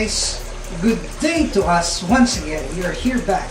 guys, good day to us once again. We are here back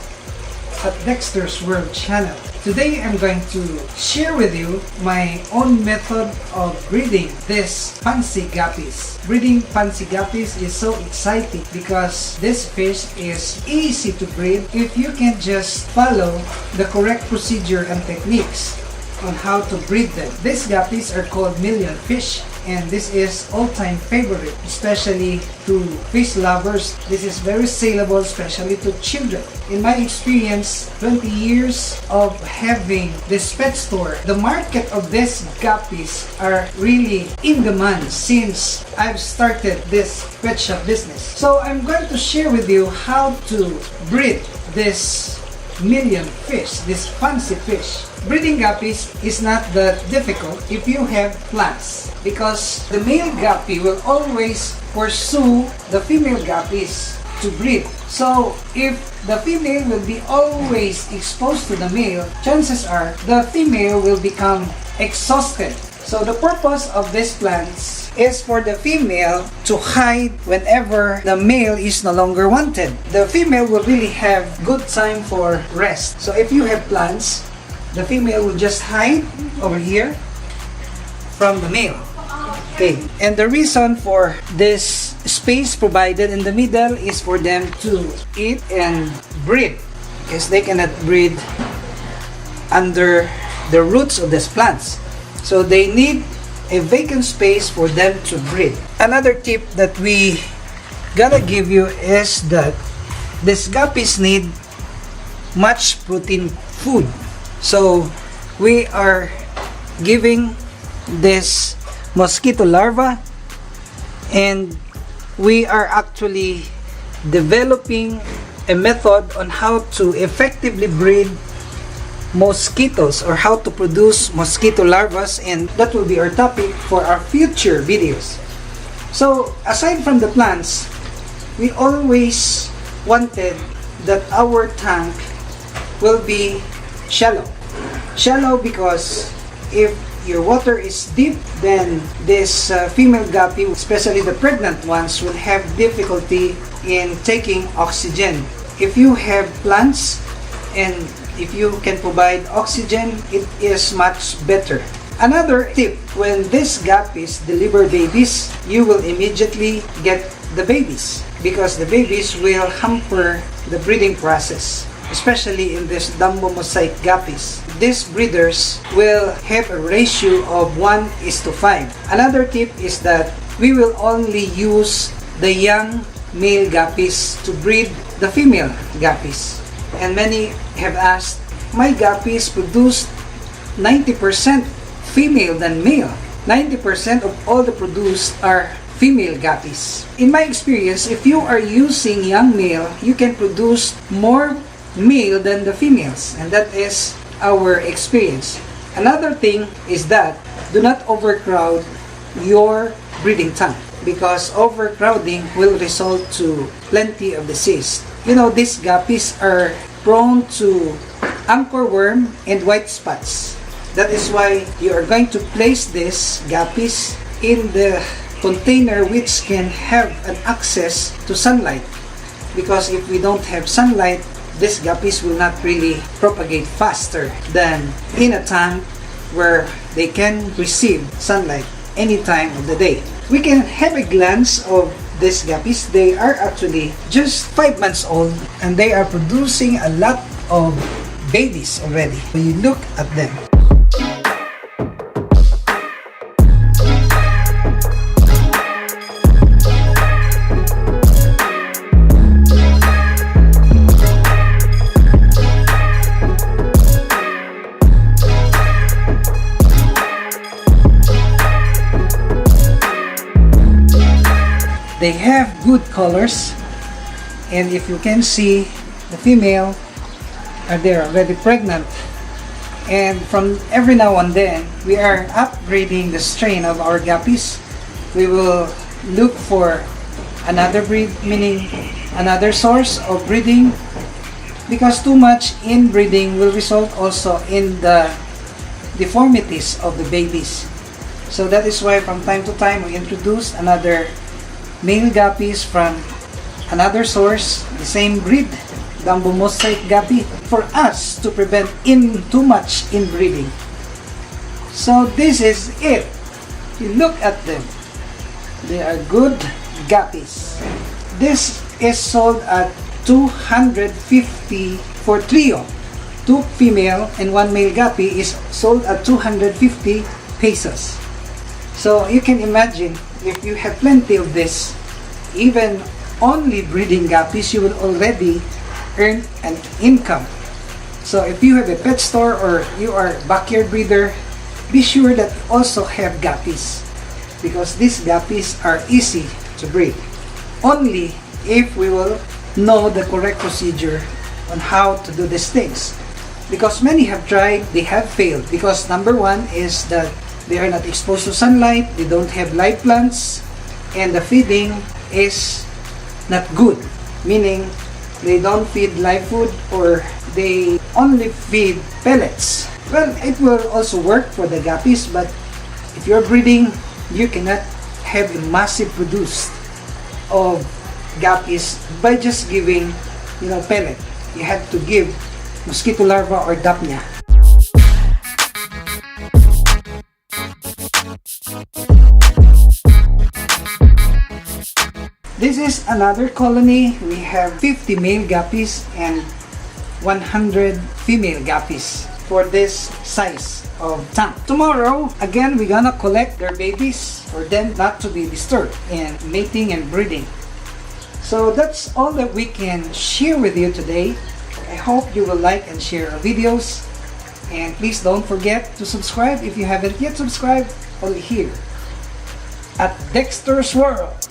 at Dexter's World channel. Today I'm going to share with you my own method of breeding this fancy guppies. Breeding fancy guppies is so exciting because this fish is easy to breed if you can just follow the correct procedure and techniques on how to breed them. These guppies are called million fish, and this is all-time favorite, especially to fish lovers. This is very saleable, especially to children. In my experience, 20 years of having this pet store, the market of these guppies are really in demand since I've started this pet shop business. So I'm going to share with you how to breed this million fish, this fancy fish. Breeding guppies is not that difficult if you have plants, because the male guppy will always pursue the female guppies to breed. So if the female will be always exposed to the male, chances are the female will become exhausted. So the purpose of these plants is for the female to hide whenever the male is no longer wanted. The female will really have good time for rest. So if you have plants, the female will just hide over here from the male. Okay, and the reason for this space provided in the middle is for them to eat and breed, because they cannot breed under the roots of these plants. So they need a vacant space for them to breed. Another tip that we gotta give you is that these guppies need much protein food. So we are giving this mosquito larva, and we are actually developing a method on how to effectively breed mosquitoes, or how to produce mosquito larvas, and that will be our topic for our future videos. So aside from the plants, we always wanted that our tank will be shallow because if your water is deep, then this female guppy, especially the pregnant ones, will have difficulty in taking oxygen. If you have plants and if you can provide oxygen, it is much better. Another tip, when these guppies deliver babies, you will immediately get the babies, because the babies will hamper the breeding process, especially in this Dumbo mosaic guppies. These breeders will have a ratio of 1:5. Another tip is that we will only use the young male guppies to breed the female guppies. And many have asked, my guppies produce 90% female than male. 90% of all the produced are female guppies. In my experience, if you are using young male, you can produce more male than the females, and that is our experience. Another thing is that do not overcrowd your breeding tank, because overcrowding will result to plenty of disease. You know, these guppies are prone to anchor worm and white spots. That is why you are going to place these guppies in the container which can have an access to sunlight, because if we don't have sunlight, these guppies will not really propagate faster than in a tank where they can receive sunlight any time of the day. We can have a glance of these guppies. They are actually just 5 months old, and they are producing a lot of babies already. When you look at them, they have good colors, and if you can see, the female are there already pregnant. And from every now and then, we are upgrading the strain of our guppies. We will look for another breed, meaning another source of breeding, because too much inbreeding will result also in the deformities of the babies. So that is why from time to time we introduce another male guppies from another source, the same breed, bamboo mosaic guppy, for us to prevent too much inbreeding. So this is it. You look at them. They are good guppies. This is sold at 250 for trio. 2 female and 1 male guppy is sold at 250 pesos. So you can imagine, if you have plenty of this, even only breeding guppies, you will already earn an income. So if you have a pet store or you are a backyard breeder, be sure that you also have guppies, because these guppies are easy to breed. Only if we will know the correct procedure on how to do these things. Because many have tried, they have failed. Because number one is that they are not exposed to sunlight, they don't have live plants, and the feeding is not good. Meaning, they don't feed live food or they only feed pellets. Well, it will also work for the guppies, but if you're breeding, you cannot have a massive produce of guppies by just giving, pellet. You have to give mosquito larva or dapnia. This is another colony. We have 50 male guppies and 100 female guppies for this size of tank. Tomorrow, again, we're gonna collect their babies for them not to be disturbed in mating and breeding. So that's all that we can share with you today. I hope you will like and share our videos. And please don't forget to subscribe if you haven't yet subscribed, only here at Dexter's World.